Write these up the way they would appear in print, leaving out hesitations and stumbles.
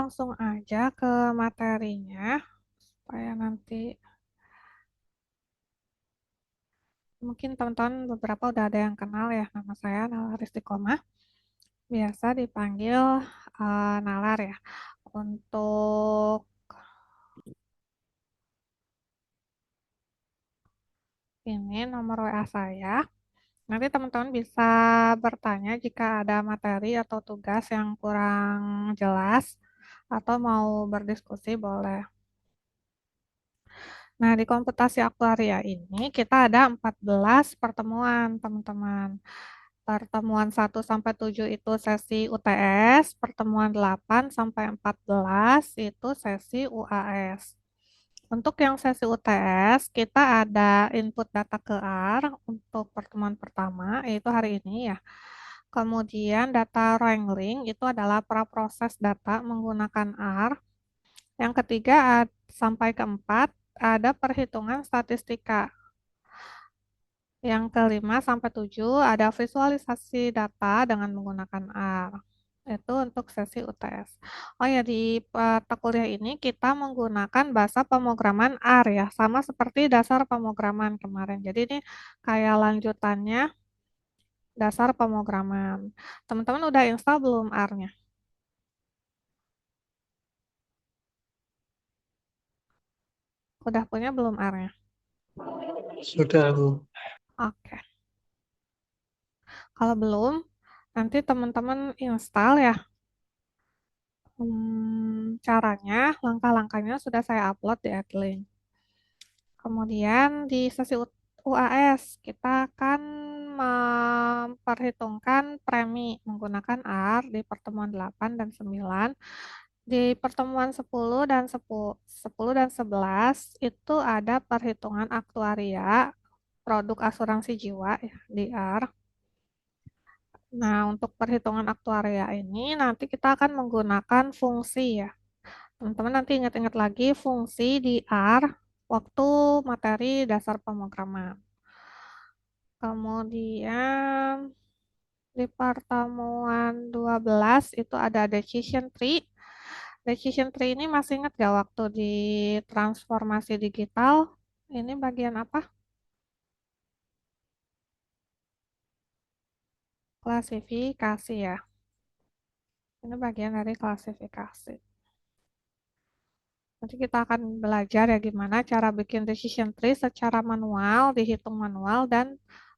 langsung aja ke materinya, supaya nanti mungkin teman-teman beberapa udah ada yang kenal ya, nama saya Nalar Istiqomah, biasa dipanggil Nalar ya. Untuk ini nomor WA saya. Nanti teman-teman bisa bertanya jika ada materi atau tugas yang kurang jelas atau mau berdiskusi boleh. Nah, di komputasi aktuaria ini kita ada 14 pertemuan, teman-teman. Pertemuan 1 sampai 7 itu sesi UTS, pertemuan 8 sampai 14 itu sesi UAS. Untuk yang sesi UTS, kita ada input data ke R untuk pertemuan pertama, yaitu hari ini ya. Kemudian data wrangling itu adalah praproses data menggunakan R. Yang ketiga sampai keempat ada perhitungan statistika. Yang kelima sampai tujuh ada visualisasi data dengan menggunakan R. Itu untuk sesi UTS. Oh ya, di mata kuliah ini kita menggunakan bahasa pemrograman R ya, sama seperti dasar pemrograman kemarin. Jadi ini kayak lanjutannya dasar pemrograman. Teman-teman udah install belum R-nya? Udah punya belum R-nya? Sudah, Bu. Oke. Kalau belum, nanti teman-teman install ya. Caranya, langkah-langkahnya sudah saya upload di Adlink. Kemudian di sesi UAS, kita akan memperhitungkan premi menggunakan R di pertemuan 8 dan 9. Di pertemuan 10 dan 10 dan 11 itu ada perhitungan aktuaria produk asuransi jiwa ya, di R. Nah, untuk perhitungan aktuaria ini nanti kita akan menggunakan fungsi ya. Teman-teman nanti ingat-ingat lagi fungsi di R waktu materi dasar pemrograman. Kemudian di pertemuan 12 itu ada decision tree. Decision tree ini masih ingat gak waktu di transformasi digital? Ini bagian apa? Klasifikasi ya. Ini bagian dari klasifikasi. Nanti kita akan belajar ya gimana cara bikin decision tree secara manual, dihitung manual, dan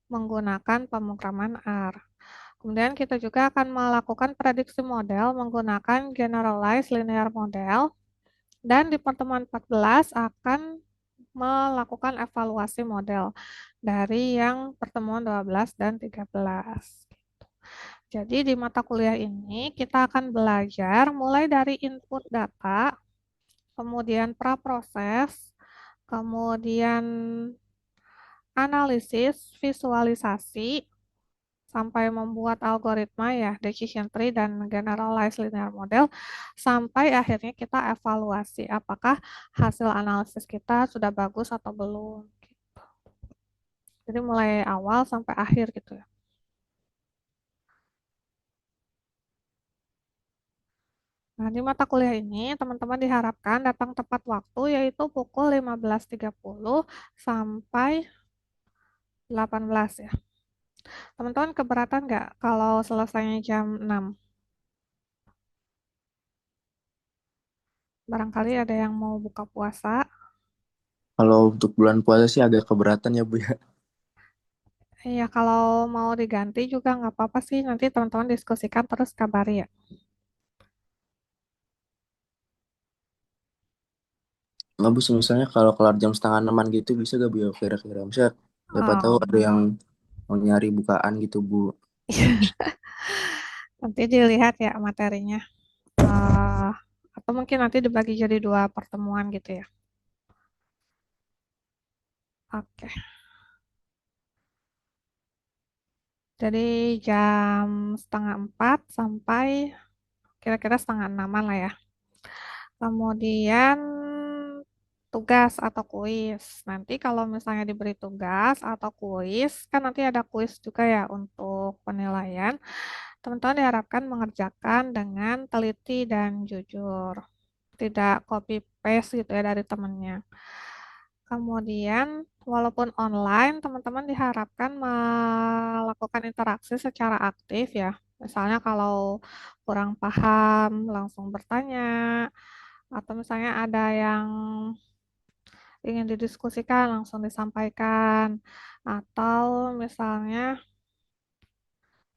menggunakan pemrograman R. Kemudian kita juga akan melakukan prediksi model menggunakan generalized linear model. Dan di pertemuan 14 akan melakukan evaluasi model dari yang pertemuan 12 dan 13. Jadi di mata kuliah ini kita akan belajar mulai dari input data, kemudian praproses, kemudian analisis, visualisasi, sampai membuat algoritma ya, decision tree dan generalized linear model, sampai akhirnya kita evaluasi apakah hasil analisis kita sudah bagus atau belum. Jadi mulai awal sampai akhir gitu ya. Nah, di mata kuliah ini teman-teman diharapkan datang tepat waktu yaitu pukul 15.30 sampai 18 ya. Teman-teman keberatan nggak kalau selesainya jam 6? Barangkali ada yang mau buka puasa. Kalau untuk bulan puasa sih agak keberatan ya, Bu ya. Iya, kalau mau diganti juga nggak apa-apa sih. Nanti teman-teman diskusikan terus kabari ya. Nggak, Bu, misalnya kalau kelar jam setengah enaman gitu bisa gak, Bu ya, kira-kira? Misalnya, siapa tahu ada yang Oh, mau nyari bukaan gitu, Bu. nanti dilihat ya materinya. Eh, atau mungkin nanti dibagi jadi dua pertemuan gitu ya. Oke, jadi jam setengah 4 sampai kira-kira setengah 6 lah ya. Kemudian tugas atau kuis. Nanti kalau misalnya diberi tugas atau kuis, kan nanti ada kuis juga ya untuk penilaian. Teman-teman diharapkan mengerjakan dengan teliti dan jujur, tidak copy paste gitu ya dari temannya. Kemudian, walaupun online, teman-teman diharapkan melakukan interaksi secara aktif ya. Misalnya kalau kurang paham, langsung bertanya, atau misalnya ada yang ingin didiskusikan, langsung disampaikan, atau misalnya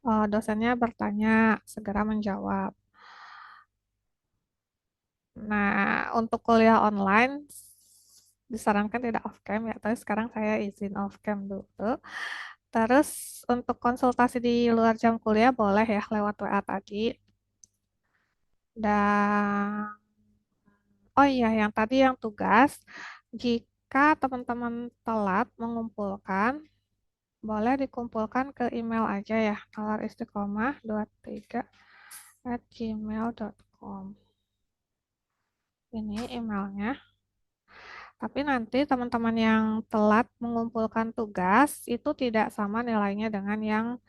dosennya bertanya, segera menjawab. Nah, untuk kuliah online disarankan tidak off cam ya, tapi sekarang saya izin off cam dulu. Terus untuk konsultasi di luar jam kuliah boleh ya lewat WA tadi. Dan oh iya, yang tadi yang tugas, jika teman-teman telat mengumpulkan, boleh dikumpulkan ke email aja ya, nalaristiqomah23@gmail.com. Ini emailnya. Tapi nanti teman-teman yang telat mengumpulkan tugas itu tidak sama nilainya dengan yang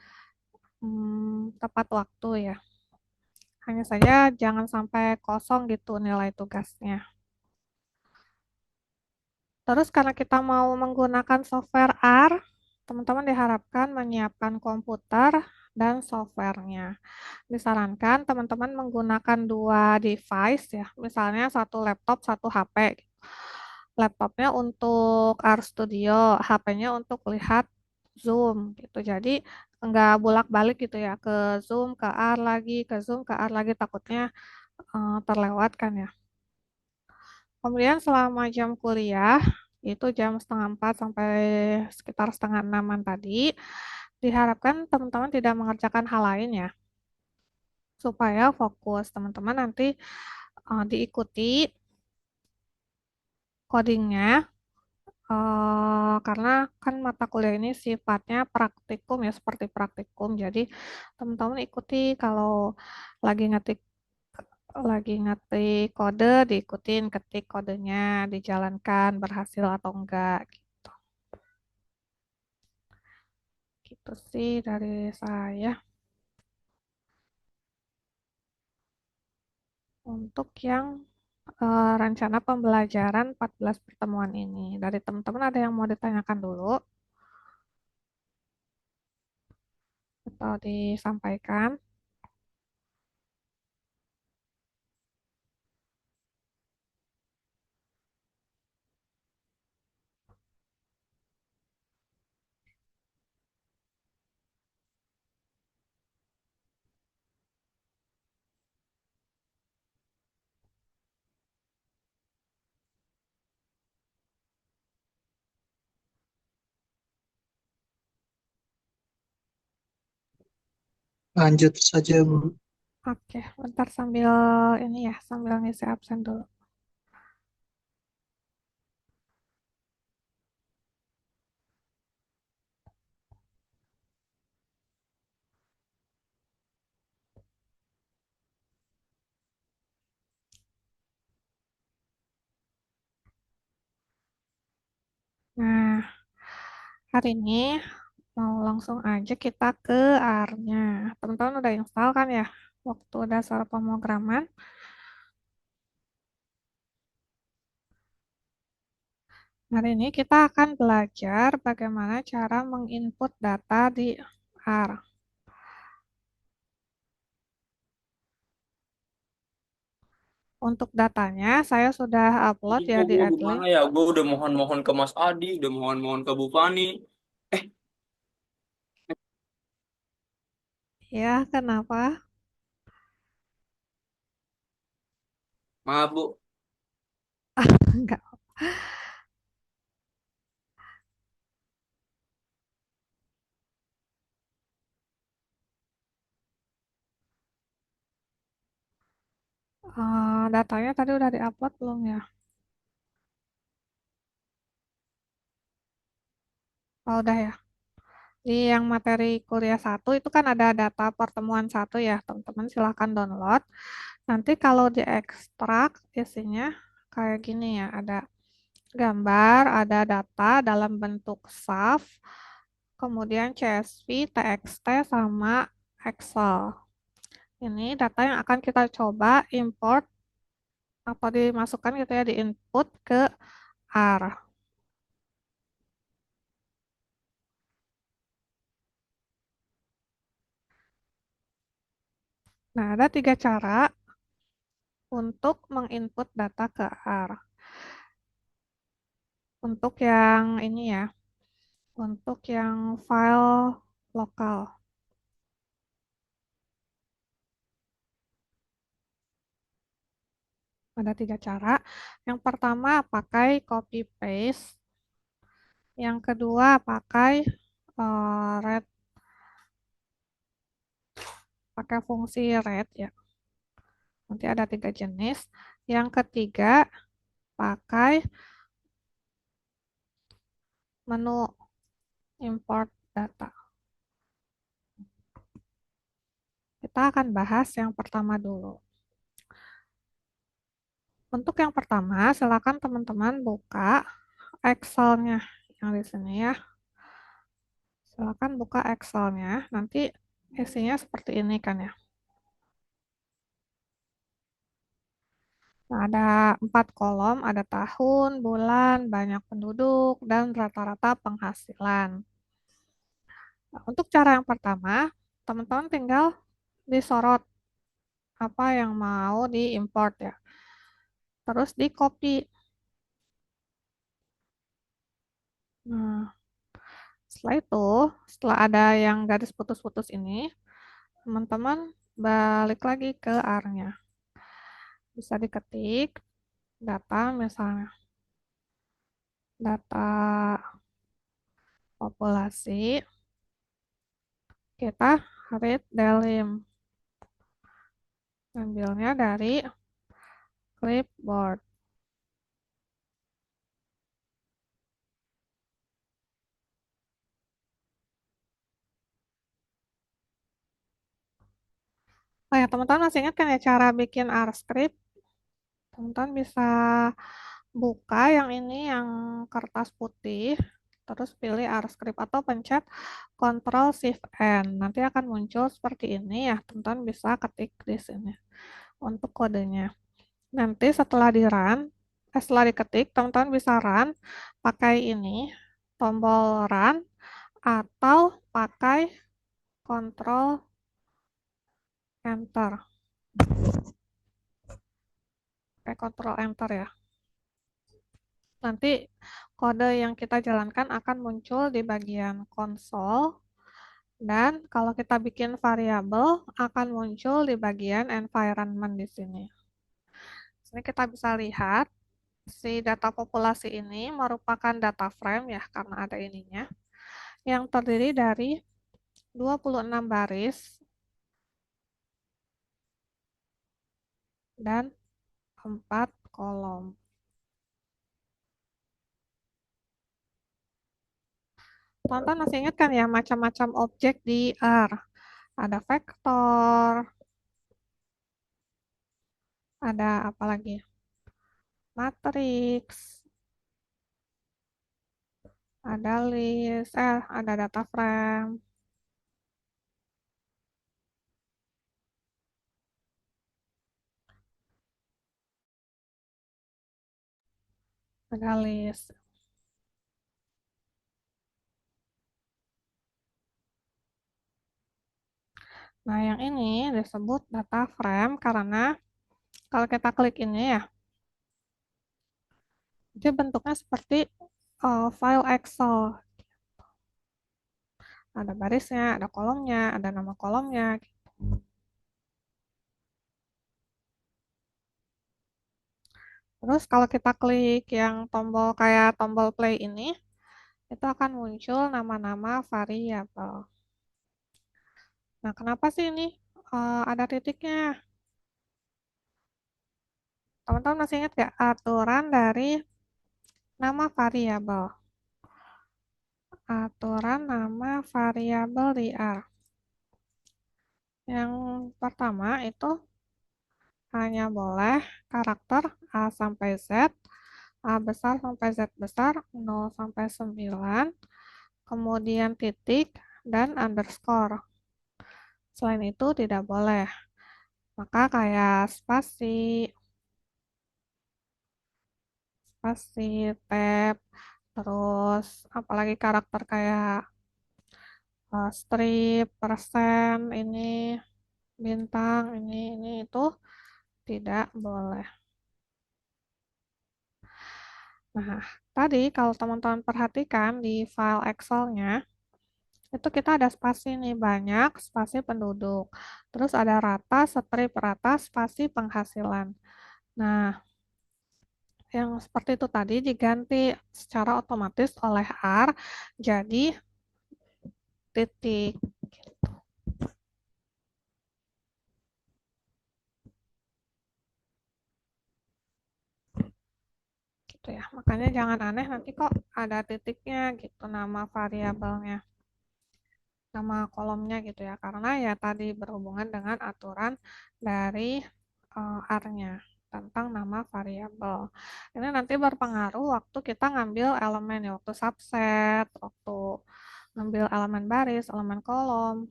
tepat waktu ya. Hanya saja jangan sampai kosong gitu nilai tugasnya. Terus karena kita mau menggunakan software R, teman-teman diharapkan menyiapkan komputer dan softwarenya. Disarankan teman-teman menggunakan dua device ya, misalnya satu laptop, satu HP. Laptopnya untuk R Studio, HP-nya untuk lihat Zoom gitu. Jadi nggak bolak-balik gitu ya, ke Zoom, ke R lagi, ke Zoom, ke R lagi, takutnya terlewatkan ya. Kemudian selama jam kuliah, itu jam setengah 4 sampai sekitar setengah 6 tadi, diharapkan teman-teman tidak mengerjakan hal lain ya, supaya fokus teman-teman nanti diikuti codingnya, karena kan mata kuliah ini sifatnya praktikum ya, seperti praktikum. Jadi teman-teman ikuti kalau lagi ngetik kode, diikutin ketik kodenya, dijalankan berhasil atau enggak. Gitu sih dari saya untuk yang rencana pembelajaran 14 pertemuan ini. Dari teman-teman ada yang mau ditanyakan dulu atau disampaikan? Lanjut saja, Bu. Oke, bentar sambil ini ya, sambil ngisi absen dulu. Nah, hari ini mau langsung aja kita ke R-nya. Teman-teman udah install kan ya? Waktu dasar pemrograman. Hari ini kita akan belajar bagaimana cara menginput data di R. Untuk datanya, saya sudah upload Ini ya kok di gue Adlink. gimana ya? Gue udah mohon-mohon ke Mas Adi, udah mohon-mohon ke Bu Fani. Eh, Ya, kenapa? maaf Bu. Enggak. Datanya tadi udah diupload belum ya? Oh, udah ya. Di yang materi kuliah satu itu kan ada data pertemuan satu ya, teman-teman silahkan download. Nanti kalau diekstrak isinya kayak gini ya, ada gambar, ada data dalam bentuk SAF, kemudian CSV, TXT, sama Excel. Ini data yang akan kita coba import atau dimasukkan gitu ya, di input ke R. Nah, ada 3 cara untuk menginput data ke R. Untuk yang ini ya, untuk yang file lokal. Ada 3 cara. Yang pertama pakai copy paste. Yang kedua pakai read, pakai fungsi read ya. Nanti ada 3 jenis. Yang ketiga pakai menu import data. Kita akan bahas yang pertama dulu. Untuk yang pertama, silakan teman-teman buka Excel-nya yang di sini ya. Silakan buka Excel-nya. Nanti isinya seperti ini kan ya. Nah, ada 4 kolom, ada tahun, bulan, banyak penduduk, dan rata-rata penghasilan. Nah, untuk cara yang pertama, teman-teman tinggal disorot apa yang mau diimport ya. Terus di copy. Nah, setelah itu, setelah ada yang garis putus-putus ini, teman-teman balik lagi ke R-nya. Bisa diketik data, misalnya data populasi, kita read Delim. Ambilnya dari clipboard. Oh ya, teman-teman masih ingat kan ya cara bikin R script? Teman-teman bisa buka yang ini, yang kertas putih, terus pilih R script atau pencet Ctrl Shift N. Nanti akan muncul seperti ini ya, teman-teman bisa ketik di sini untuk kodenya. Nanti setelah diketik, teman-teman bisa run pakai ini, tombol run, atau pakai Ctrl Enter. Pakai Ctrl Enter ya. Nanti kode yang kita jalankan akan muncul di bagian konsol, dan kalau kita bikin variabel akan muncul di bagian environment di sini. Sini kita bisa lihat si data populasi ini merupakan data frame ya, karena ada ininya, yang terdiri dari 26 baris dan 4 kolom. Tonton masih ingat kan ya macam-macam objek di R? Ada vektor, ada apa lagi? Matriks, ada list, ada data frame, ada list. Nah, yang ini disebut data frame karena kalau kita klik ini ya, dia bentuknya seperti file Excel. Ada barisnya, ada kolomnya, ada nama kolomnya. Terus kalau kita klik yang tombol kayak tombol play ini, itu akan muncul nama-nama variabel. Nah, kenapa sih ini ada titiknya? Teman-teman masih ingat nggak aturan dari nama variabel? Aturan nama variabel di R. Yang pertama itu hanya boleh karakter A sampai Z, A besar sampai Z besar, 0 sampai 9, kemudian titik, dan underscore. Selain itu tidak boleh. Maka kayak spasi, spasi, tab, terus apalagi karakter kayak strip, persen, ini bintang, ini itu tidak boleh. Nah, tadi kalau teman-teman perhatikan di file Excel-nya, itu kita ada spasi nih, banyak spasi penduduk. Terus ada rata, strip rata, spasi penghasilan. Nah, yang seperti itu tadi diganti secara otomatis oleh R jadi titik gitu ya. Makanya jangan aneh nanti kok ada titiknya gitu nama variabelnya, nama kolomnya gitu ya. Karena ya tadi berhubungan dengan aturan dari R-nya tentang nama variabel. Ini nanti berpengaruh waktu kita ngambil elemen ya, waktu subset, waktu ngambil elemen baris, elemen kolom.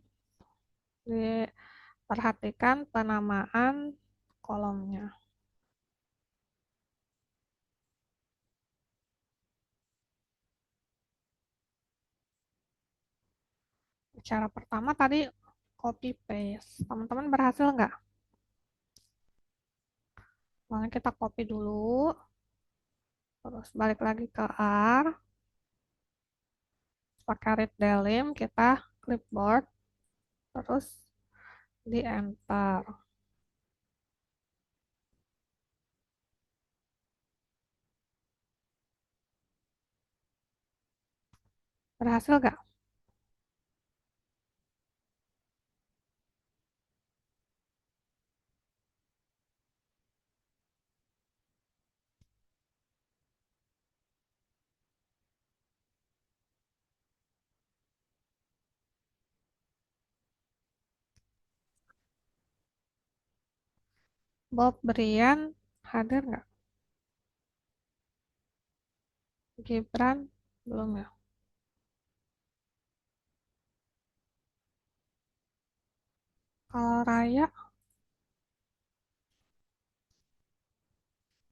Diperhatikan penamaan kolomnya. Cara pertama tadi copy paste. Teman-teman berhasil nggak? Soalnya kita copy dulu, terus balik lagi ke R, pakai read delim, kita clipboard, terus di enter. Berhasil nggak? Bob Brian hadir nggak? Gibran belum ya? Kalau Raya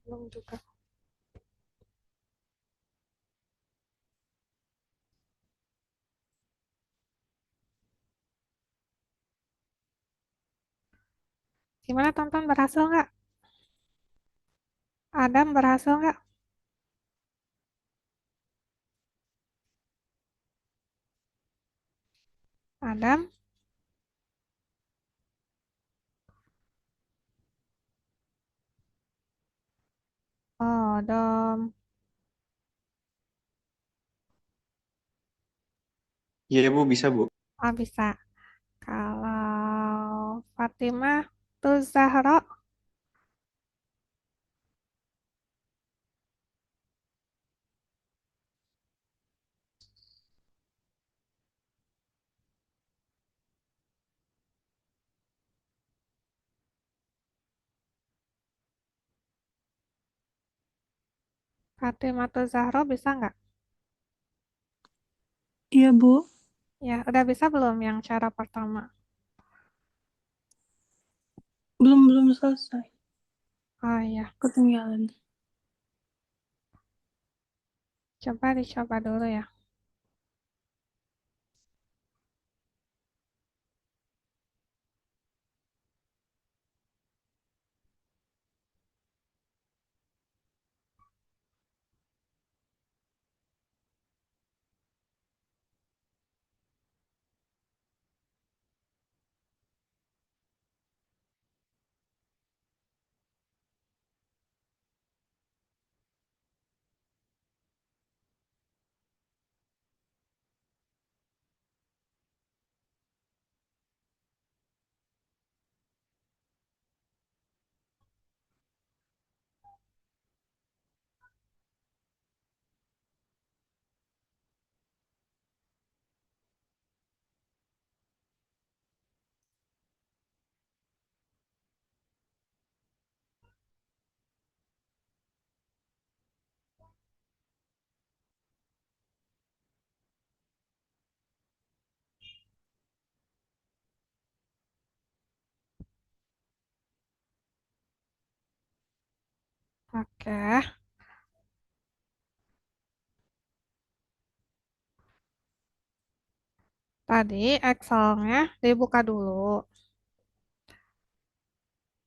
belum juga. Gimana teman-teman berhasil nggak? Adam berhasil nggak? Adam? Oh, Dom. Iya Bu, bisa Bu. Oh, bisa. Kalau Fatimah tuh Zahro, Fatimah tuh Zahro bisa nggak? Iya, Bu. Ya, udah bisa belum yang cara pertama? Belum selesai. Oh iya, Ketinggalan. coba dicoba dulu ya. Oke, tadi Excel-nya dibuka dulu.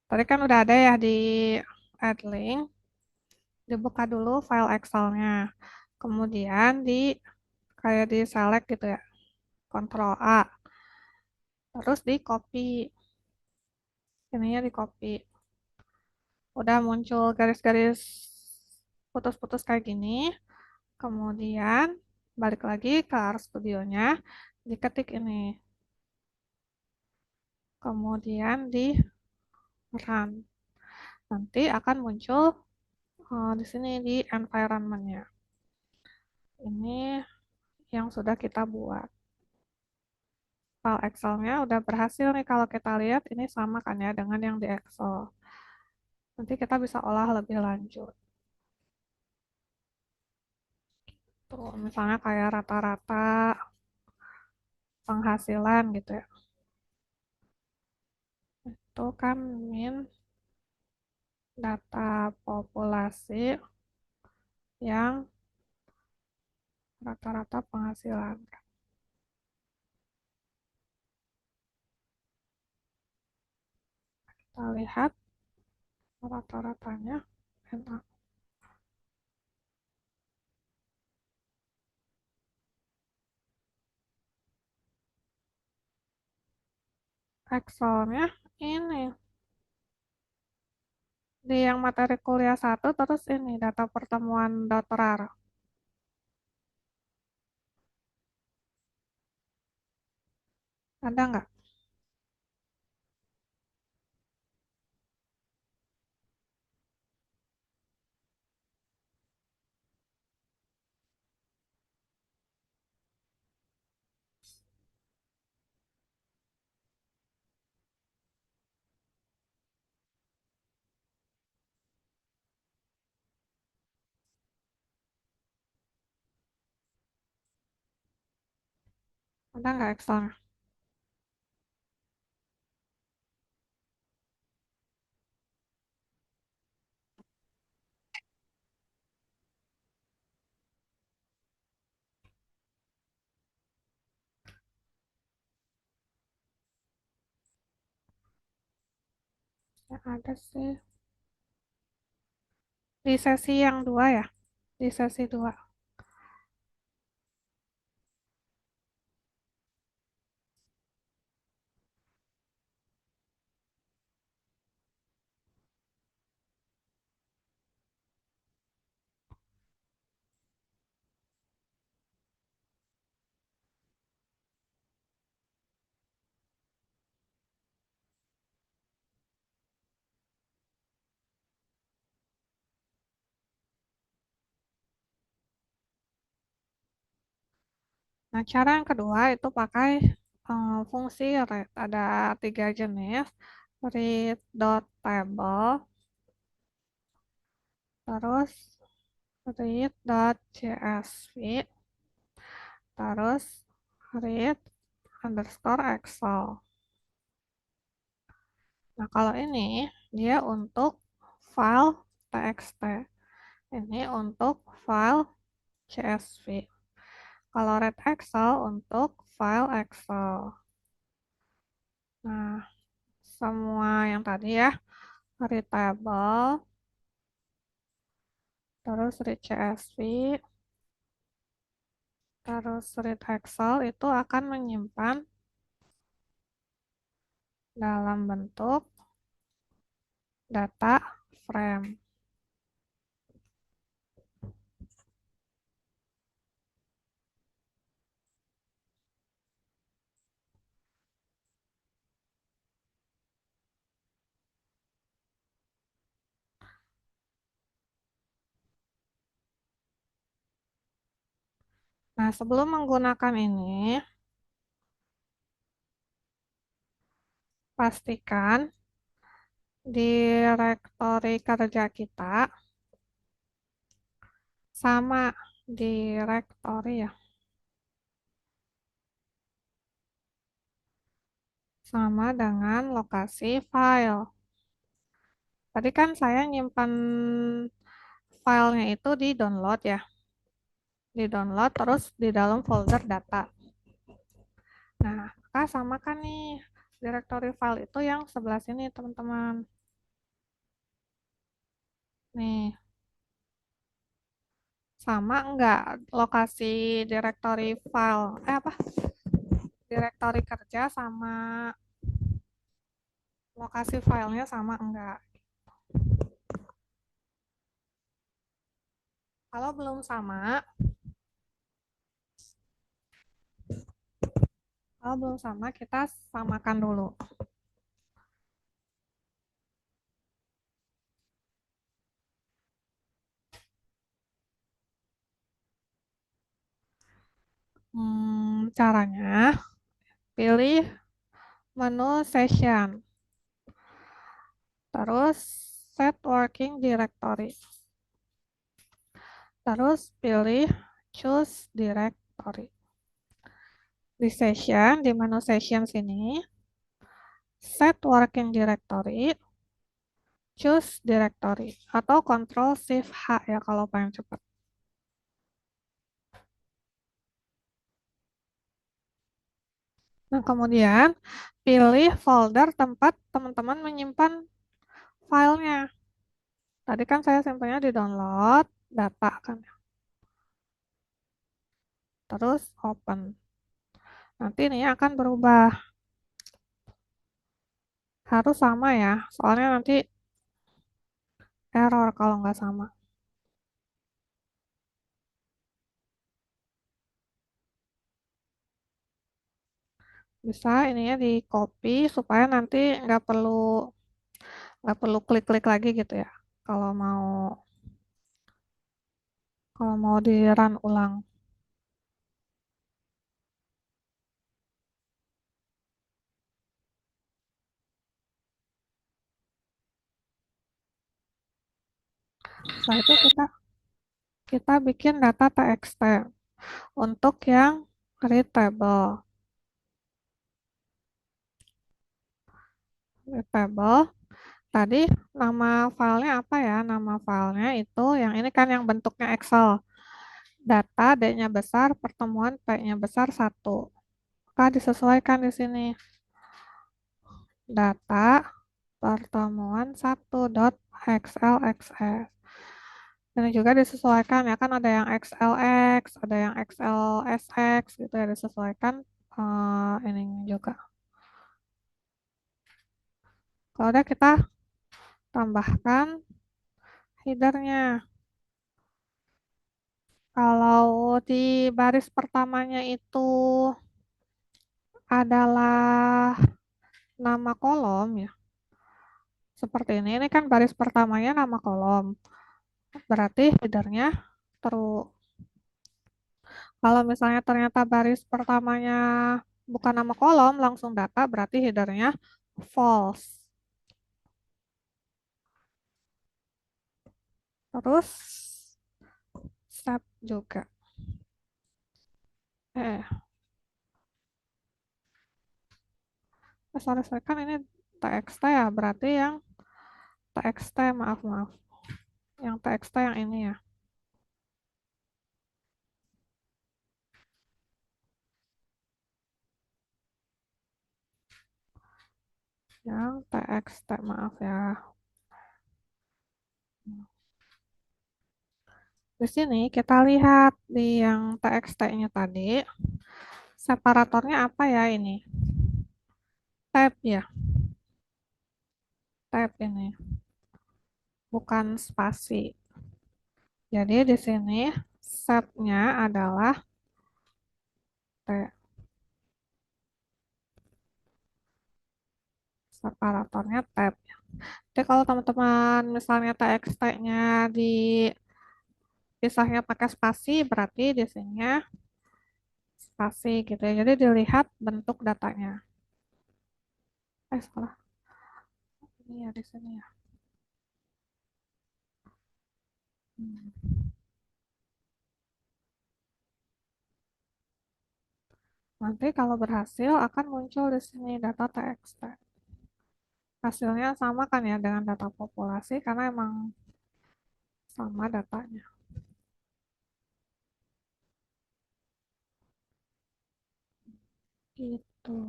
Tadi kan udah ada ya di add link, dibuka dulu file Excel-nya. Kemudian kayak di select gitu ya, Ctrl A. Terus di copy, ininya di copy. Udah muncul garis-garis putus-putus kayak gini. Kemudian balik lagi ke RStudionya, diketik ini. Kemudian di run. Nanti akan muncul di sini di environment-nya. Ini yang sudah kita buat. File Excel-nya udah berhasil nih kalau kita lihat ini sama kan ya dengan yang di Excel. Nanti kita bisa olah lebih lanjut. Tuh, misalnya kayak rata-rata penghasilan gitu ya. Itu kan min data populasi yang rata-rata penghasilan. Kita lihat rata-ratanya enak. Excelnya ini di yang materi kuliah 1 terus ini data pertemuan doktoral. Ada nggak? Ada nggak Excelnya? Ya, ada sih. Di sesi yang 2 ya? Di sesi 2. Nah, cara yang kedua itu pakai fungsi read. Ada 3 jenis. Read.table, terus read.csv, terus read underscore Excel. Nah, kalau ini dia untuk file txt. Ini untuk file CSV. Kalau read Excel untuk file Excel. Nah, semua yang tadi ya, read table, terus read CSV, terus read Excel itu akan menyimpan dalam bentuk data frame. Nah, sebelum menggunakan ini, pastikan direktori kerja kita sama direktori ya, sama dengan lokasi file. Tadi kan saya nyimpan filenya itu di download ya. Di download terus di dalam folder data. Nah, maka samakan nih directory file itu yang sebelah sini teman-teman. Nih, sama enggak lokasi directory file? Apa? Directory kerja sama lokasi filenya sama enggak? Kalau belum sama, kita samakan dulu. Caranya, pilih menu session, terus set working directory, terus pilih choose directory. Di session, di menu session sini, set working directory, choose directory, atau Ctrl Shift H ya kalau pengen cepat. Nah, kemudian pilih folder tempat teman-teman menyimpan filenya. Tadi kan saya simpannya di download, data kan. Terus open. Nanti ini akan berubah. Harus sama ya, soalnya nanti error kalau nggak sama. Bisa ininya di copy supaya nanti nggak perlu klik-klik lagi gitu ya. Kalau mau di run ulang. Setelah itu kita bikin data txt untuk yang readable. Readable. Tadi nama filenya apa ya? Nama filenya itu yang ini kan yang bentuknya Excel. Data D-nya besar, pertemuan P-nya besar 1. Maka disesuaikan di sini. Data pertemuan 1.xlxs. Ini juga disesuaikan ya kan ada yang XLX, ada yang XLSX gitu ya disesuaikan ini juga. Kalau udah kita tambahkan headernya. Kalau di baris pertamanya itu adalah nama kolom ya. Seperti ini kan baris pertamanya nama kolom. Berarti headernya true. Kalau misalnya ternyata baris pertamanya bukan nama kolom, langsung data, berarti headernya false. Terus save juga. Sorry, kan ini txt ya, berarti yang txt, maaf. Yang txt yang ini ya. Yang txt, maaf ya. Di sini kita lihat di yang txt-nya tadi, separatornya apa ya ini? Tab ya. Tab ini. Bukan spasi. Jadi di sini setnya adalah T. Separatornya tab. Jadi kalau teman-teman misalnya txt-nya dipisahnya pakai spasi, berarti di sini spasi gitu ya. Jadi dilihat bentuk datanya. Salah. Ini ya di sini ya. Nanti kalau berhasil akan muncul di sini data txt. Hasilnya sama kan ya dengan data populasi karena emang sama datanya. Gitu.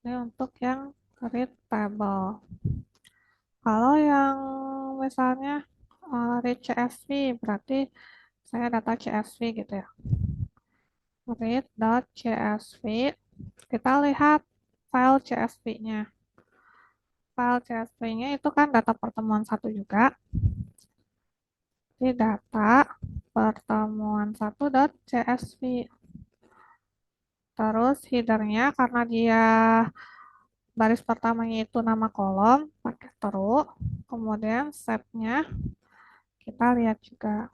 Ini untuk yang read table. Kalau yang misalnya read CSV, berarti saya data CSV gitu ya. Read.csv, kita lihat file CSV-nya. File CSV-nya itu kan data pertemuan satu juga. Di data pertemuan satu.csv. Terus headernya karena dia baris pertamanya itu nama kolom, pakai terus. Kemudian setnya kita lihat juga.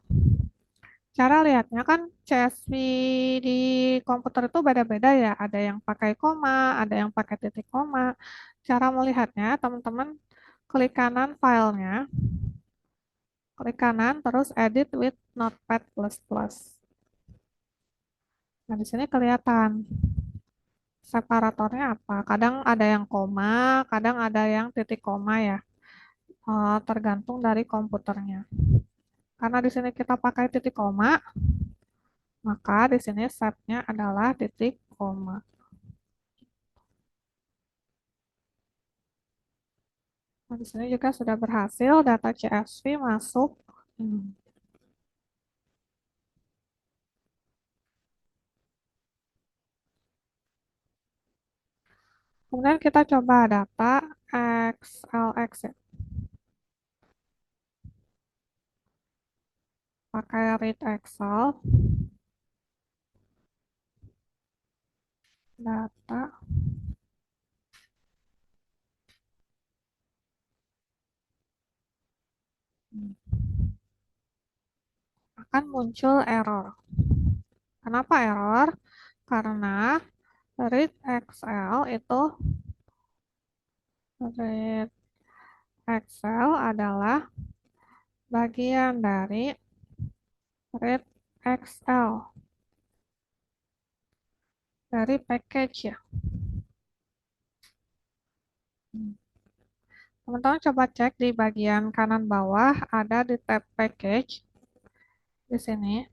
Cara lihatnya kan CSV di komputer itu beda-beda ya. Ada yang pakai koma, ada yang pakai titik koma. Cara melihatnya, teman-teman klik kanan filenya, klik kanan terus edit with Notepad++. Nah, di sini kelihatan separatornya apa. Kadang ada yang koma, kadang ada yang titik koma ya. Tergantung dari komputernya. Karena di sini kita pakai titik koma, maka di sini setnya adalah titik koma. Nah, di sini juga sudah berhasil data CSV masuk. Hmm. Kemudian kita coba data XLX ya. Pakai read Excel, data. Akan muncul error. Kenapa error? Karena read Excel itu read Excel adalah bagian dari read Excel dari package ya. Teman-teman coba cek di bagian kanan bawah ada di tab package di sini.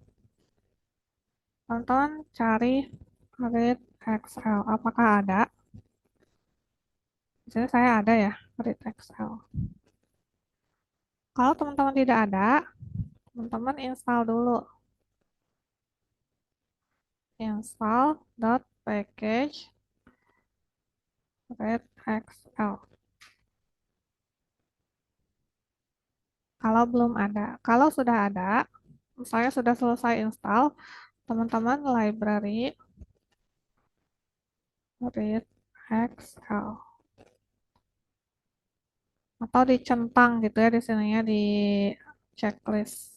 Teman-teman cari read Excel, apakah ada? Di sini saya ada ya read Excel. Kalau teman-teman tidak ada, teman-teman install dulu. Install.package read Excel. Kalau belum ada, kalau sudah ada, saya sudah selesai install, teman-teman library read Excel atau dicentang gitu ya di sininya di checklist.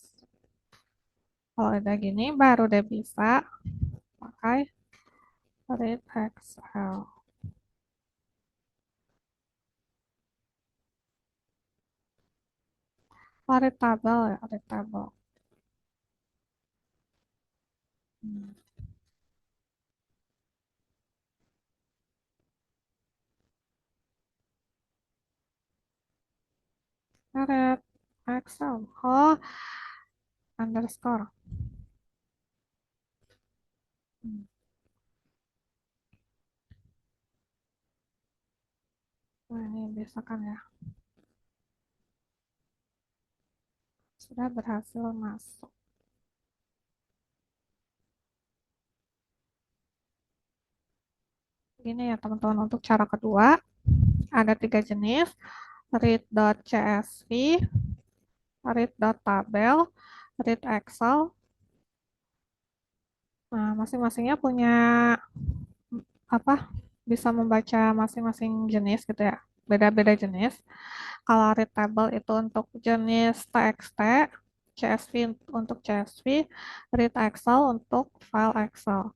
Kalau udah gini baru deh bisa pakai read Excel. Read table ya, read table. Hmm. Read Excel. Oh, underscore. Hmm. Nah, ini bisa kan ya. Sudah berhasil masuk. Gini ya teman-teman, untuk cara kedua ada 3 jenis, read.csv, read.tabel, read Excel. Nah, masing-masingnya punya apa? Bisa membaca masing-masing jenis gitu ya. Beda-beda jenis. Kalau read table itu untuk jenis TXT, CSV untuk CSV, read Excel untuk file Excel.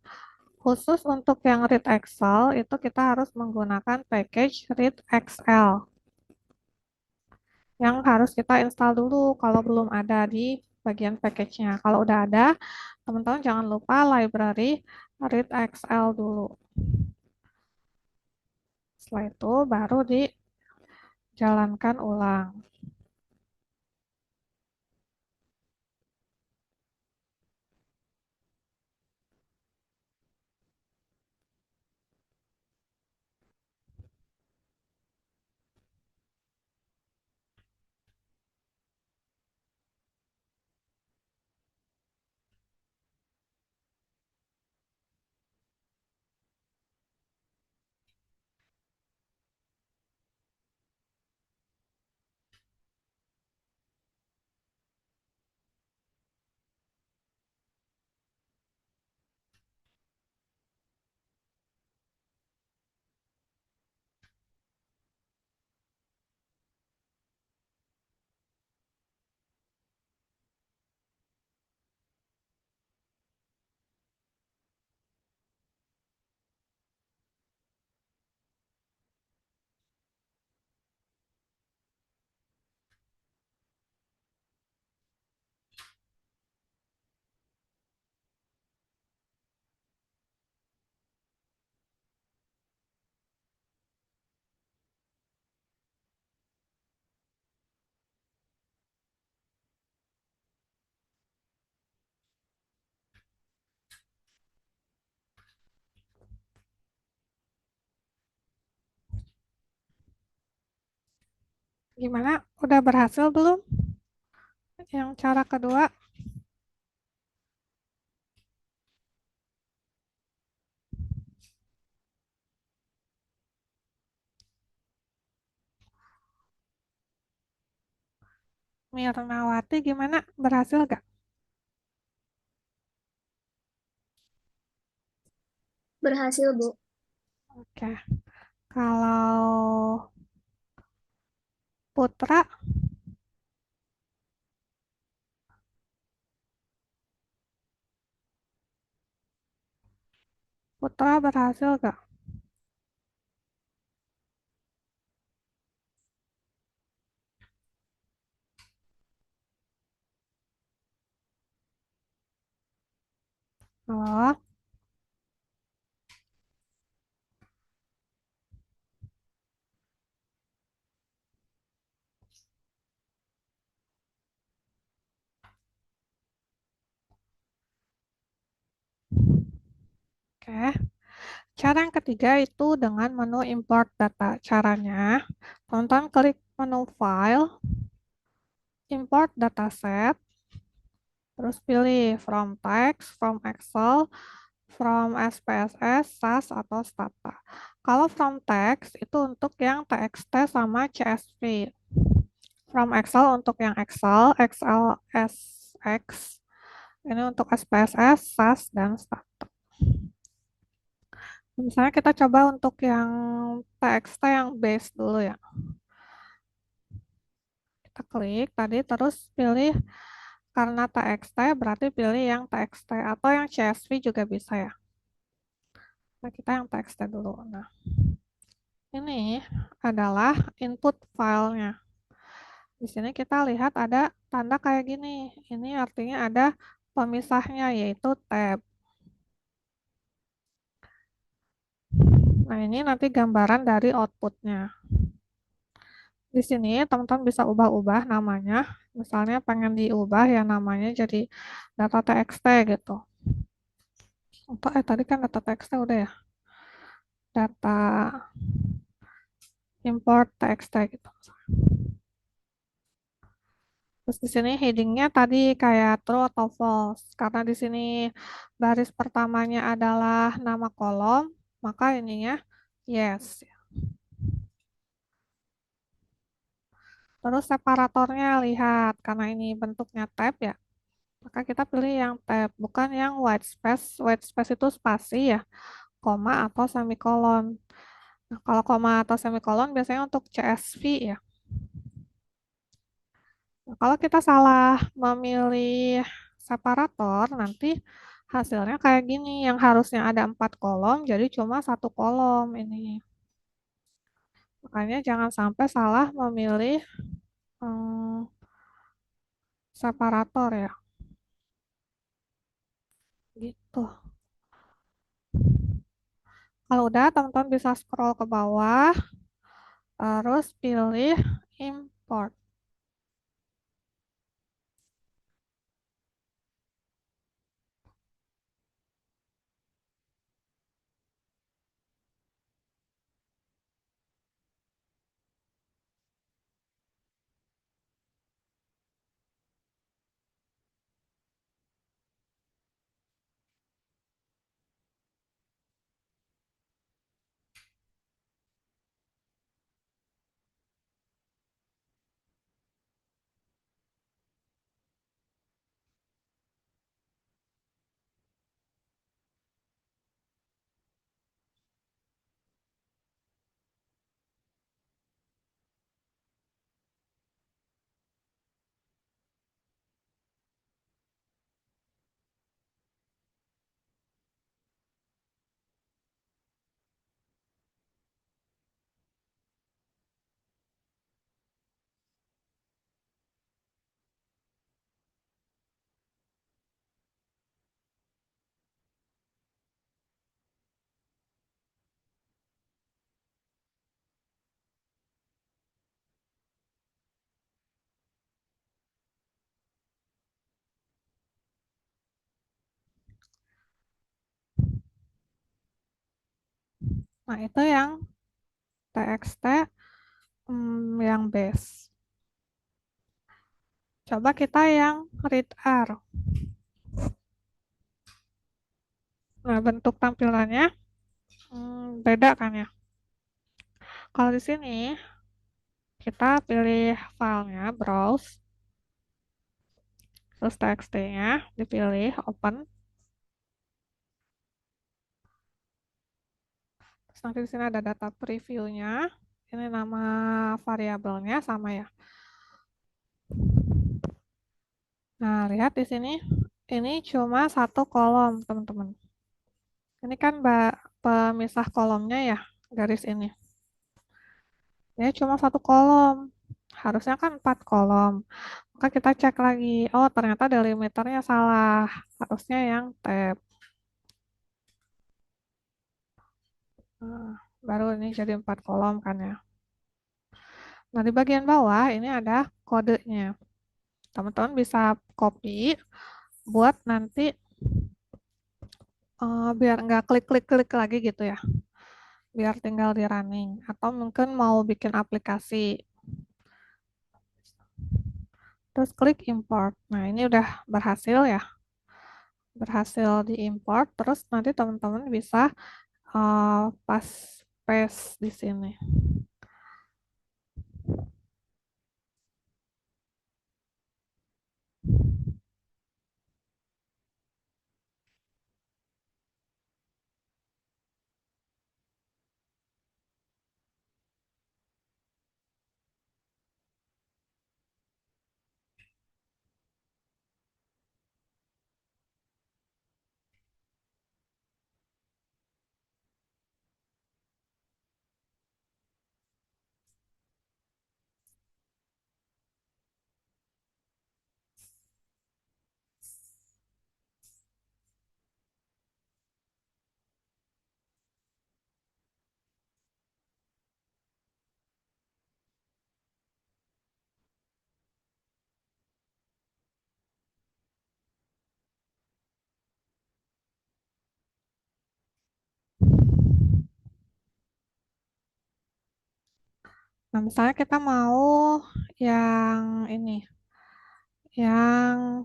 Khusus untuk yang read Excel itu kita harus menggunakan package read XL yang harus kita install dulu kalau belum ada di bagian package-nya. Kalau udah ada, teman-teman jangan lupa library read XL dulu. Setelah itu baru Jalankan ulang. Gimana? Udah berhasil belum? Yang cara kedua, Mirnawati gimana? Berhasil gak? Berhasil, Bu. Oke. Kalau Putra, Putra berhasil gak? Oh, oke. Cara yang ketiga itu dengan menu import data. Caranya, tonton klik menu file, import dataset, terus pilih from text, from Excel, from SPSS, SAS, atau Stata. Kalau from text itu untuk yang TXT sama CSV. From Excel untuk yang Excel, XLSX. Ini untuk SPSS, SAS, dan Stata. Misalnya kita coba untuk yang TXT yang base dulu ya. Kita klik tadi terus pilih karena TXT berarti pilih yang TXT atau yang CSV juga bisa ya. Nah, kita yang TXT dulu. Nah, ini adalah input filenya. Di sini kita lihat ada tanda kayak gini. Ini artinya ada pemisahnya yaitu tab. Nah, ini nanti gambaran dari outputnya. Di sini teman-teman bisa ubah-ubah namanya. Misalnya pengen diubah ya namanya jadi data txt gitu. Atau tadi kan data txt udah ya. Data import txt gitu. Terus di sini headingnya tadi kayak true atau false. Karena di sini baris pertamanya adalah nama kolom, maka ininya yes. Terus separatornya lihat, karena ini bentuknya tab ya, maka kita pilih yang tab, bukan yang white space. White space itu spasi ya, koma atau semikolon. Nah, kalau koma atau semikolon biasanya untuk CSV ya. Nah, kalau kita salah memilih separator, nanti hasilnya kayak gini. Yang harusnya ada 4 kolom, jadi cuma satu kolom ini. Makanya jangan sampai salah memilih hmm, separator ya. Gitu. Kalau udah, teman-teman bisa scroll ke bawah. Terus pilih import. Nah, itu yang txt yang base. Coba kita yang read R. Nah, bentuk tampilannya beda kan ya. Kalau di sini kita pilih filenya, browse, terus txt-nya dipilih, open. Terus nanti di sini ada data preview-nya. Ini nama variabelnya sama ya. Nah, lihat di sini. Ini cuma satu kolom, teman-teman. Ini kan pemisah kolomnya ya, garis ini. Ini cuma satu kolom. Harusnya kan 4 kolom. Maka kita cek lagi. Oh, ternyata delimiternya salah. Harusnya yang tab. Nah, baru ini jadi 4 kolom kan ya. Nah, di bagian bawah ini ada kodenya. Teman-teman bisa copy buat nanti biar nggak klik-klik-klik lagi gitu ya. Biar tinggal di running. Atau mungkin mau bikin aplikasi. Terus klik import. Nah, ini udah berhasil ya. Berhasil diimport. Terus nanti teman-teman bisa pas paste di sini. Nah, misalnya kita mau yang ini, yang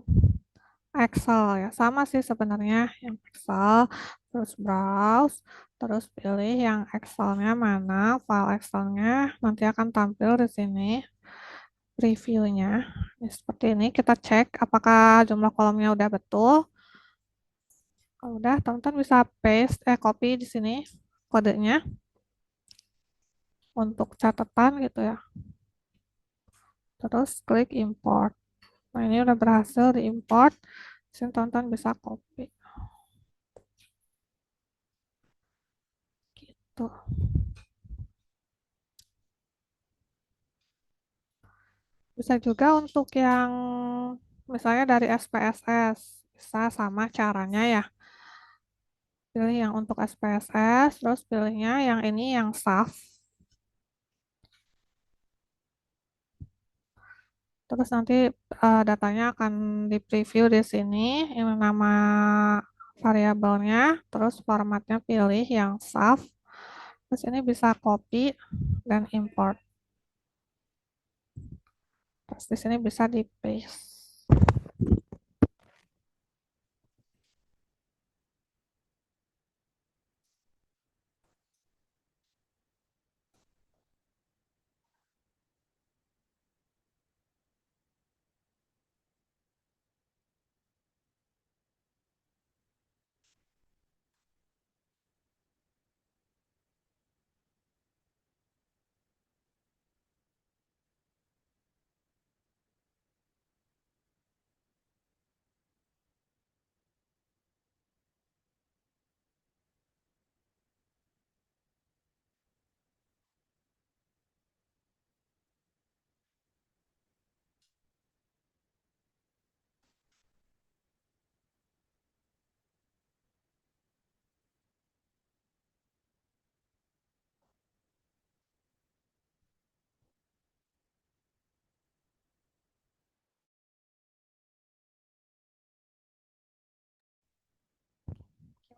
Excel ya. Sama sih sebenarnya yang Excel. Terus browse, terus pilih yang Excelnya mana, file Excelnya nanti akan tampil di sini. Previewnya. Ini seperti ini, kita cek apakah jumlah kolomnya udah betul. Kalau udah, teman-teman bisa copy di sini kodenya untuk catatan gitu ya. Terus klik import. Nah, ini udah berhasil diimport. Sini teman-teman bisa copy. Gitu. Bisa juga untuk yang misalnya dari SPSS. Bisa sama caranya ya. Pilih yang untuk SPSS, terus pilihnya yang ini yang SAF. Terus nanti datanya akan di preview di sini. Ini nama variabelnya, terus formatnya pilih yang SAF. Terus ini bisa copy dan import. Terus di sini bisa di paste.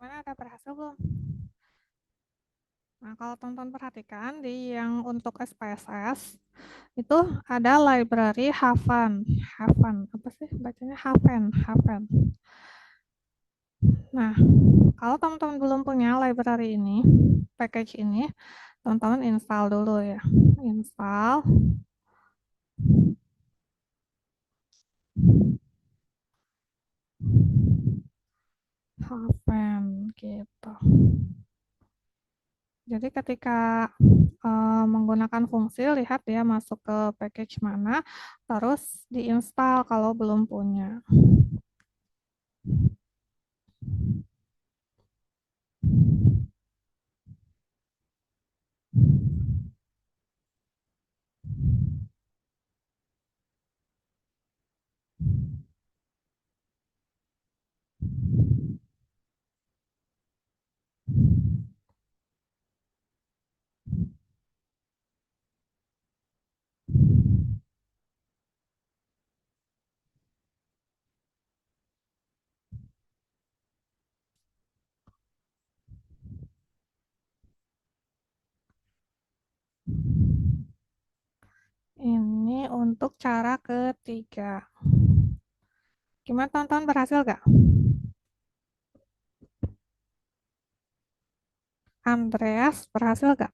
Gimana, ada berhasil belum? Nah, kalau teman-teman perhatikan di yang untuk SPSS itu ada library Haven. Haven, apa sih bacanya? Haven, Haven. Nah, kalau teman-teman belum punya library ini, package ini, teman-teman install dulu ya. Install. Haven gitu. Jadi ketika menggunakan fungsi, lihat dia masuk ke package mana, terus diinstal kalau belum punya. Ini untuk cara ketiga. Gimana teman-teman, berhasil gak? Andreas, berhasil gak?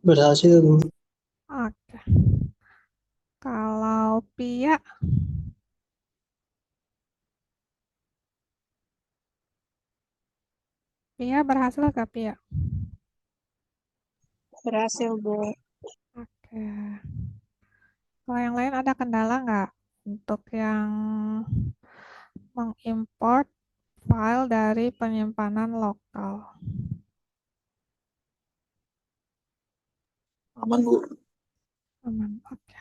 Berhasil, Bu. Oke. Kalau Pia, berhasil gak Pia? Berhasil, Bu. Oke. Kalau yang lain ada kendala nggak untuk yang mengimport file dari penyimpanan lokal? Aman, Bu. Aman. Oke.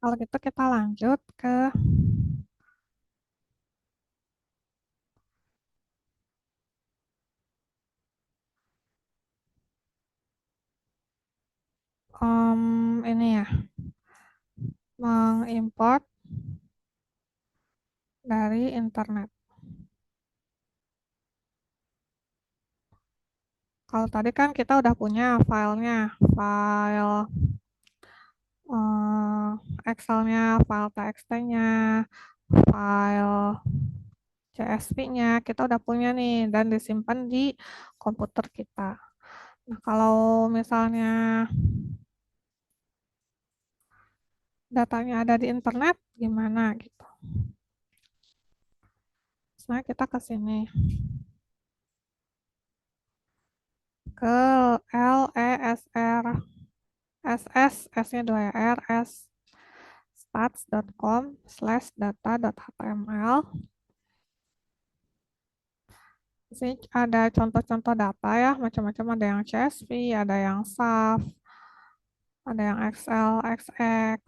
Kalau gitu kita lanjut ke ini ya, mengimport dari internet. Kalau tadi kan kita udah punya filenya, file Excel-nya, file TXT-nya, file CSV-nya, kita udah punya nih dan disimpan di komputer kita. Nah, kalau misalnya datanya ada di internet, gimana gitu. Misalnya kita ke sini, ke LESR, SS, S-nya 2 R, S, stats.com/data.html. Di sini ada contoh-contoh data ya, macam-macam, ada yang CSV, ada yang SAF, ada yang Excel, XX,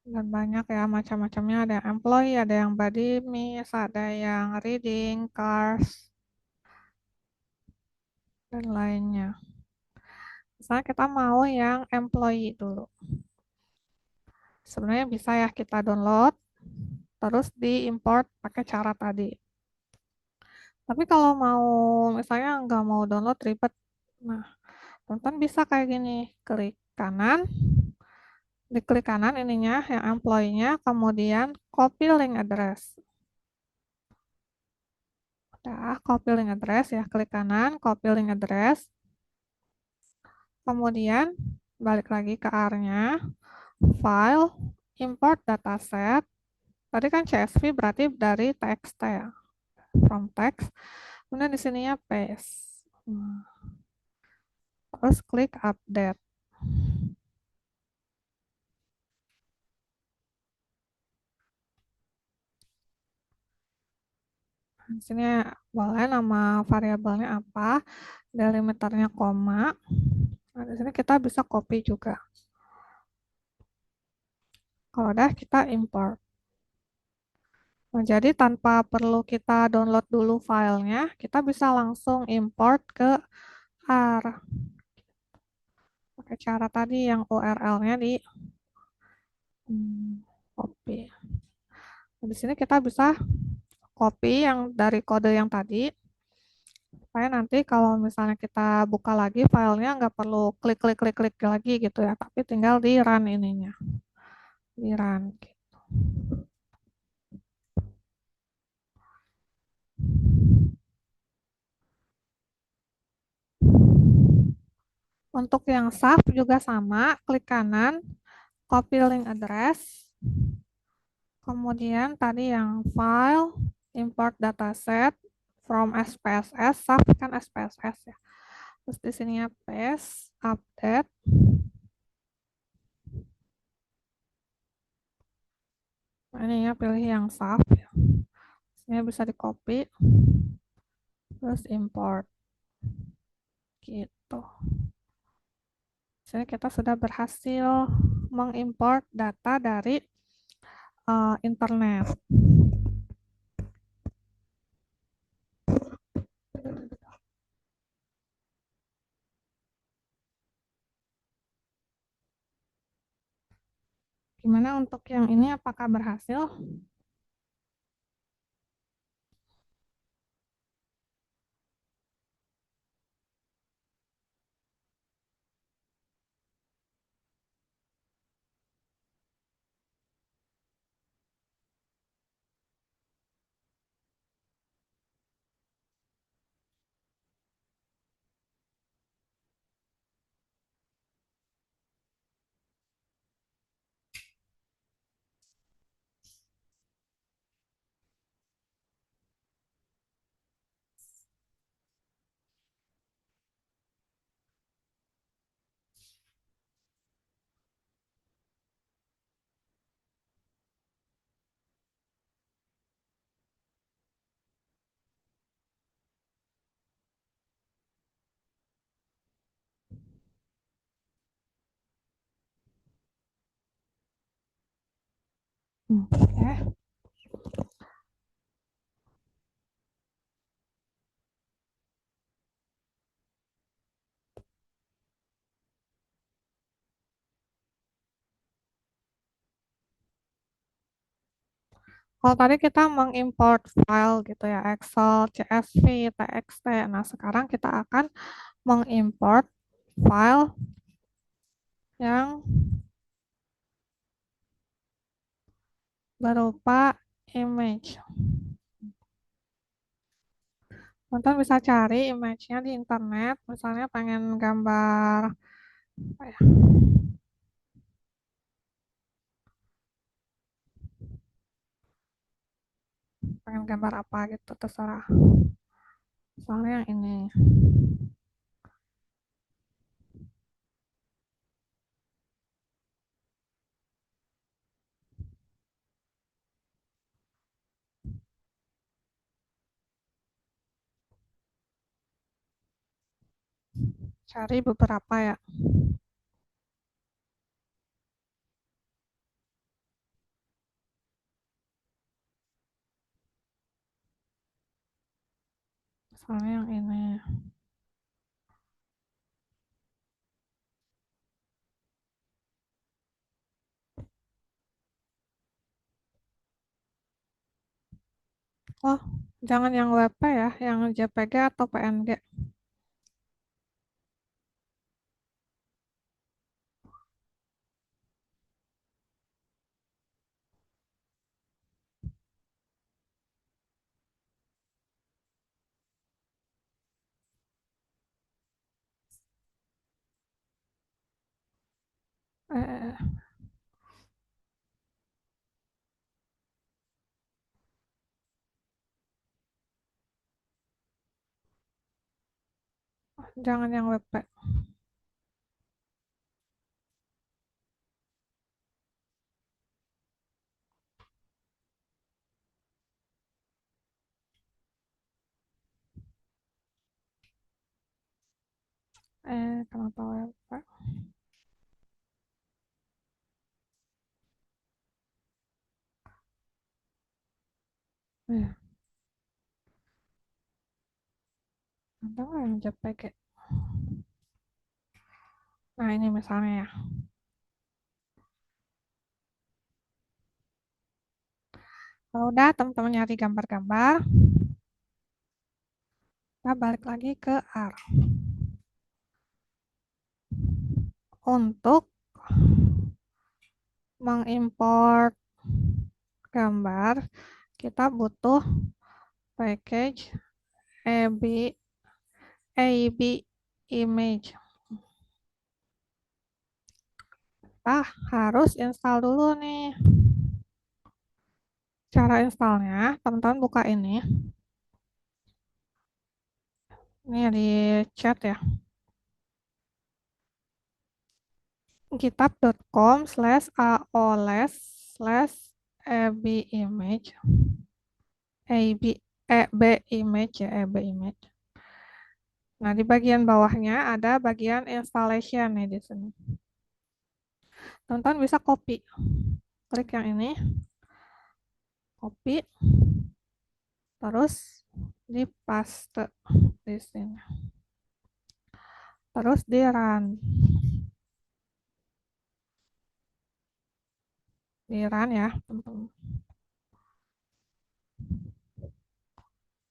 dan banyak ya macam-macamnya, ada yang employee, ada yang body miss, ada yang reading, cars, dan lainnya. Misalnya kita mau yang employee dulu. Sebenarnya bisa ya kita download, terus diimport pakai cara tadi. Tapi kalau mau misalnya nggak mau download ribet, nah tonton bisa kayak gini, diklik kanan ininya yang employee-nya, kemudian copy link address. Udah, copy link address ya, klik kanan, copy link address. Kemudian balik lagi ke R-nya, file, import dataset. Tadi kan CSV berarti dari txt ya, from text. Kemudian di sininya paste. Terus klik update. Di sini boleh nama variabelnya apa, delimiternya koma. Nah, di sini kita bisa copy juga. Kalau udah kita import. Nah, jadi tanpa perlu kita download dulu filenya, kita bisa langsung import ke R. Pakai cara tadi yang URL-nya di copy. Nah, di sini kita bisa copy yang dari kode yang tadi, supaya nanti kalau misalnya kita buka lagi filenya nggak perlu klik lagi gitu ya, tapi tinggal di run ininya, di run. Untuk yang SAF juga sama, klik kanan, copy link address, kemudian tadi yang file, import dataset from SPSS, SAF kan SPSS ya. Terus di sini ya paste, update. Nah, ini ya pilih yang SAF ya. Ini bisa di copy, terus import. Gitu. Sini kita sudah berhasil mengimport data dari internet. Gimana untuk yang ini, apakah berhasil? Oke. Kalau tadi kita mengimport file gitu ya, Excel, CSV, TXT. Nah, sekarang kita akan mengimport file yang berupa image. Teman-teman bisa cari image-nya di internet, misalnya pengen gambar apa ya, pengen gambar apa gitu, terserah. Misalnya yang ini. Cari beberapa ya. Misalnya yang ini. Oh, jangan yang WP ya, yang JPG atau PNG. Eh, jangan yang WP. Kenapa WP? Eh, ada nggak yang JPG? Nah, ini misalnya ya. Kalau udah teman-teman nyari gambar-gambar, kita balik lagi ke R. Untuk mengimport gambar, kita butuh package AB image. Kita harus install dulu nih. Cara installnya, teman-teman buka ini. Ini di chat ya. github.com/aoles/abimage ab abimage ya abimage. Nah, di bagian bawahnya ada bagian installation nih di sini. Teman-teman bisa copy. Klik yang ini, copy, terus di paste di sini. Terus di run. Di run ya, teman-teman.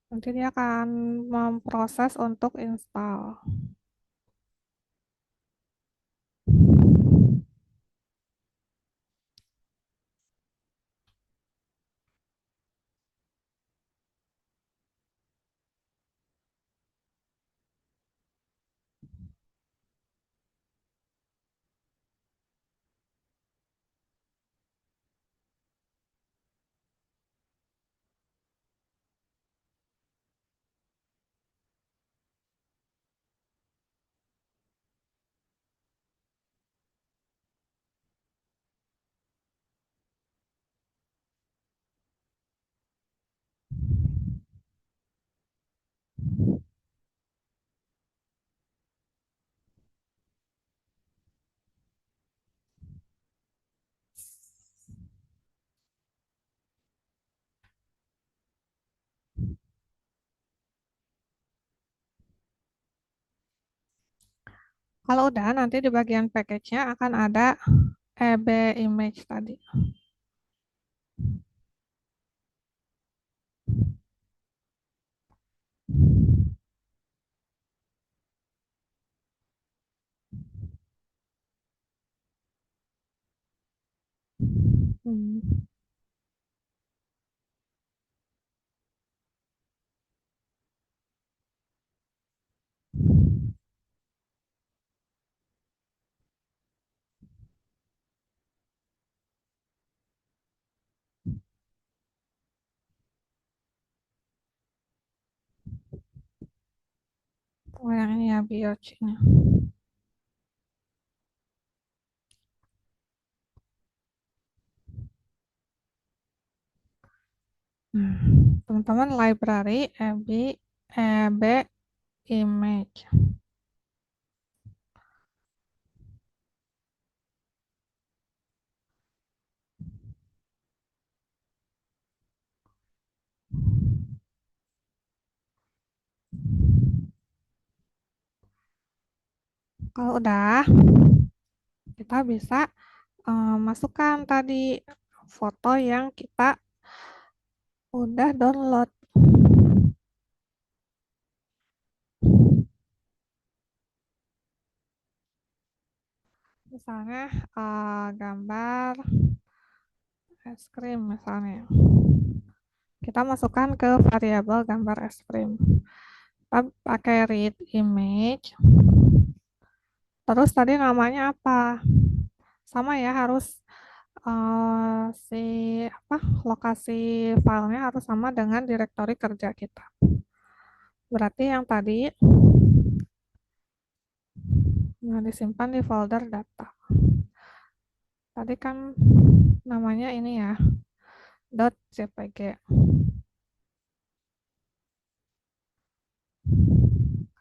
Nanti dia akan memproses untuk install. Kalau udah, nanti di bagian package-nya akan ada EB image tadi. Hmm. Oh, yang ini ya BioC-nya. Teman-teman library EB image. Kalau udah, kita bisa masukkan tadi foto yang kita udah download. Misalnya gambar es krim misalnya. Kita masukkan ke variabel gambar es krim. Kita pakai read image. Terus tadi namanya apa? Sama ya, harus si lokasi filenya harus sama dengan direktori kerja kita. Berarti yang tadi disimpan di folder data. Tadi kan namanya ini ya, .jpg.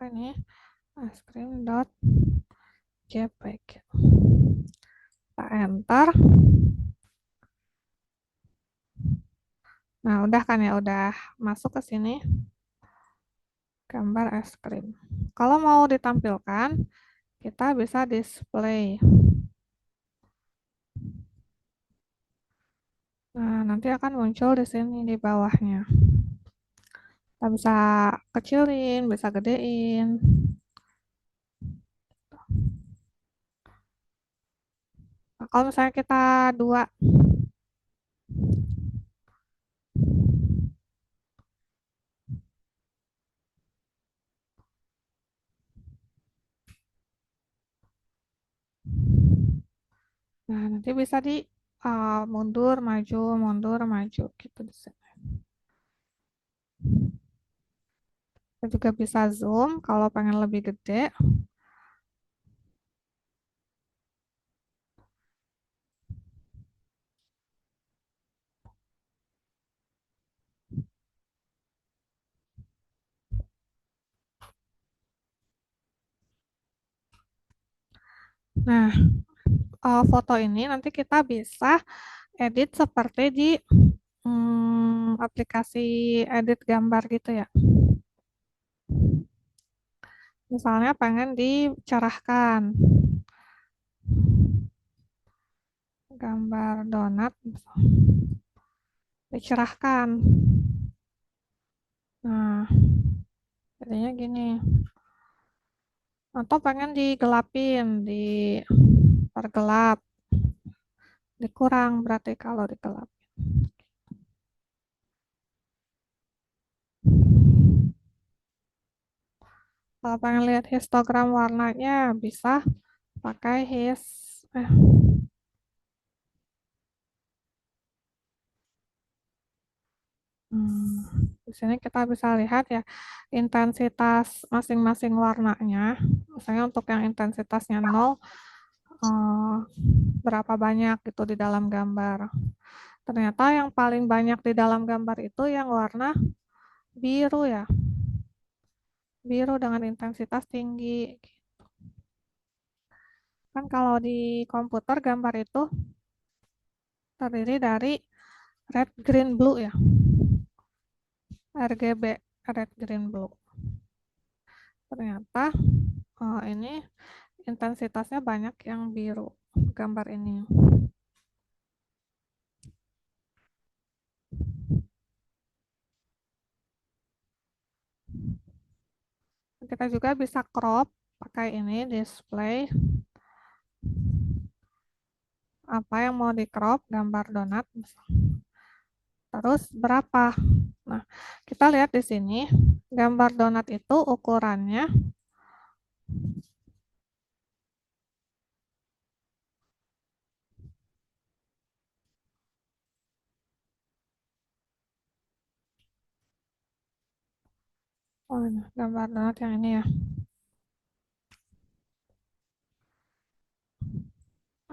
Ini es krim.jpg. Kita enter. Nah, udah kan ya, udah masuk ke sini gambar es krim. Kalau mau ditampilkan, kita bisa display. Nah, nanti akan muncul di sini di bawahnya. Kita bisa kecilin, bisa gedein. Nah, kalau misalnya kita dua, nah nanti bisa di mundur, maju gitu di sini. Kita juga bisa zoom kalau pengen lebih gede. Nah, foto ini nanti kita bisa edit seperti di aplikasi edit gambar gitu ya. Misalnya pengen dicerahkan. Gambar donat. Dicerahkan. Nah, jadinya gini. Atau pengen digelapin, dipergelap. Dikurang berarti kalau digelap. Kalau pengen lihat histogram warnanya bisa pakai di sini kita bisa lihat ya intensitas masing-masing warnanya. Misalnya untuk yang intensitasnya 0 berapa banyak gitu di dalam gambar. Ternyata yang paling banyak di dalam gambar itu yang warna biru ya. Biru dengan intensitas tinggi. Kan kalau di komputer gambar itu terdiri dari red, green, blue ya. RGB, red, green, blue. Ternyata ini intensitasnya banyak yang biru gambar ini. Kita juga bisa crop pakai ini display apa yang mau di crop, gambar donat. Terus berapa? Nah, kita lihat di sini gambar donat itu ukurannya gambar donat yang ini ya.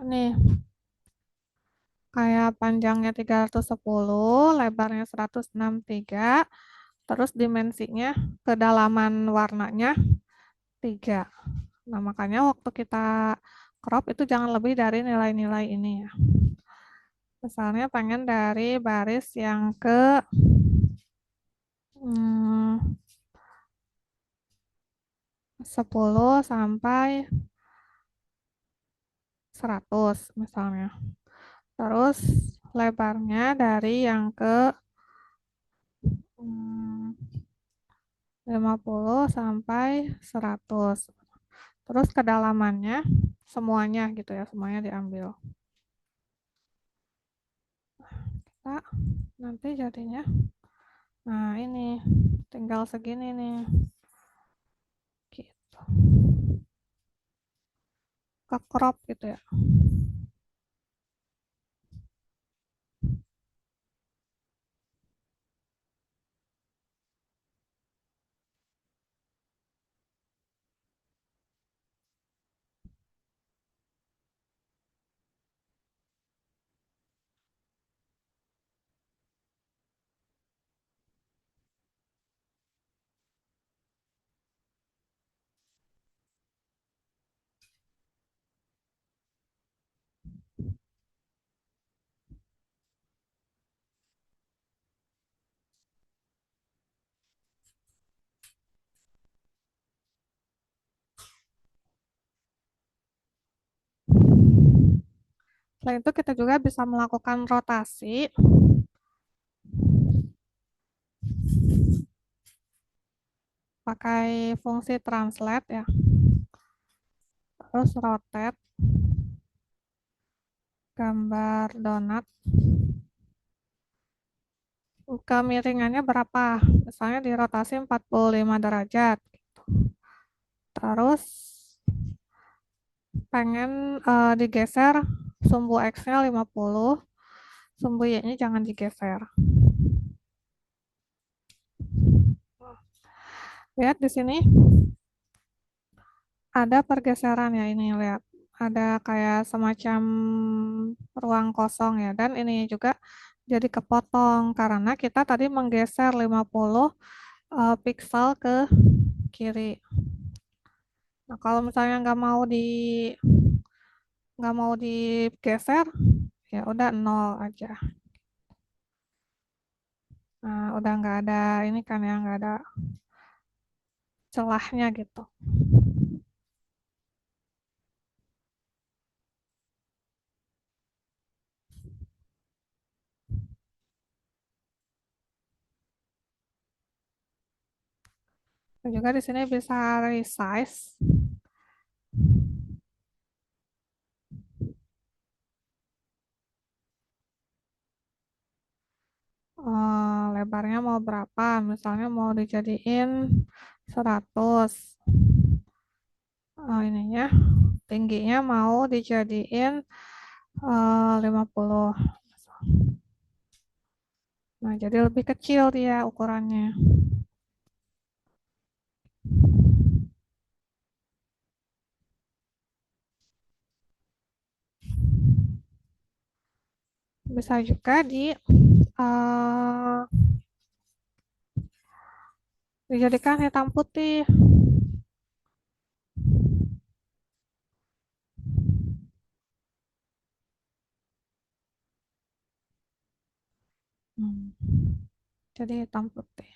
Ini kayak panjangnya 310, lebarnya 163, terus dimensinya kedalaman warnanya 3. Nah, makanya waktu kita crop itu jangan lebih dari nilai-nilai ini ya. Misalnya pengen dari baris yang ke 10 sampai 100 misalnya. Terus lebarnya dari yang ke 50 sampai 100. Terus kedalamannya semuanya gitu ya, semuanya diambil. Kita nanti jadinya, nah ini tinggal segini nih, gitu. Ke crop gitu ya. Selain itu kita juga bisa melakukan rotasi pakai fungsi translate ya. Terus rotate gambar donat. Kemiringannya berapa? Misalnya di rotasi 45 derajat. Terus pengen digeser sumbu X-nya 50, sumbu Y-nya jangan digeser. Lihat di sini ada pergeseran ya, ini lihat. Ada kayak semacam ruang kosong ya, dan ini juga jadi kepotong karena kita tadi menggeser 50 pixel ke kiri. Nah, kalau misalnya nggak mau digeser, ya udah nol aja. Nah, udah nggak ada ini kan ya, nggak ada celahnya gitu. Dan juga di sini bisa resize. Lebarnya mau berapa? Misalnya mau dijadiin 100. Ininya tingginya mau dijadiin 50. Nah, jadi lebih kecil dia ukurannya. Bisa juga dijadikan hitam putih. Hmm, Jadi hitam putih.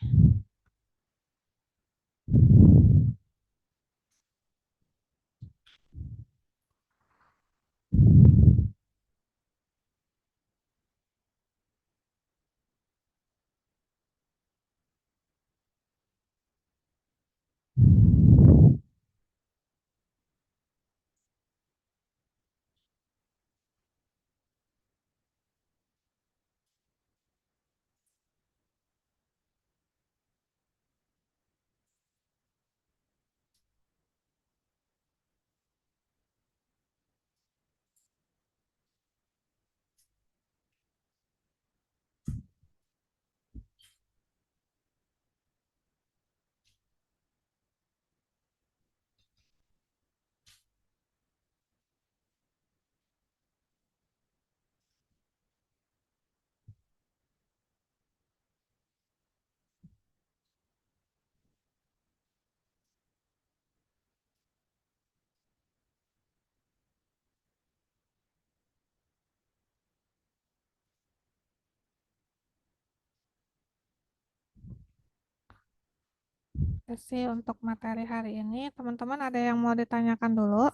Itu sih untuk materi hari ini. Teman-teman ada yang mau ditanyakan dulu?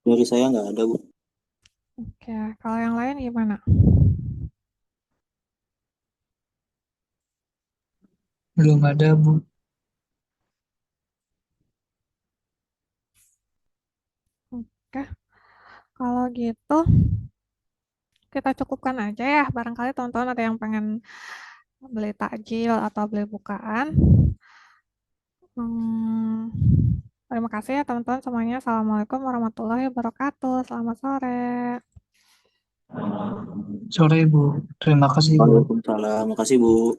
Dari saya nggak ada, Bu. Oke, kalau yang lain gimana? Belum ada, Bu. Oke, kalau gitu kita cukupkan aja ya. Barangkali teman-teman ada yang pengen beli takjil atau beli bukaan. Hmm, terima kasih ya teman-teman semuanya. Assalamualaikum warahmatullahi wabarakatuh. Selamat sore. Sore, Bu. Terima kasih, Bu. Waalaikumsalam. Makasih, Bu.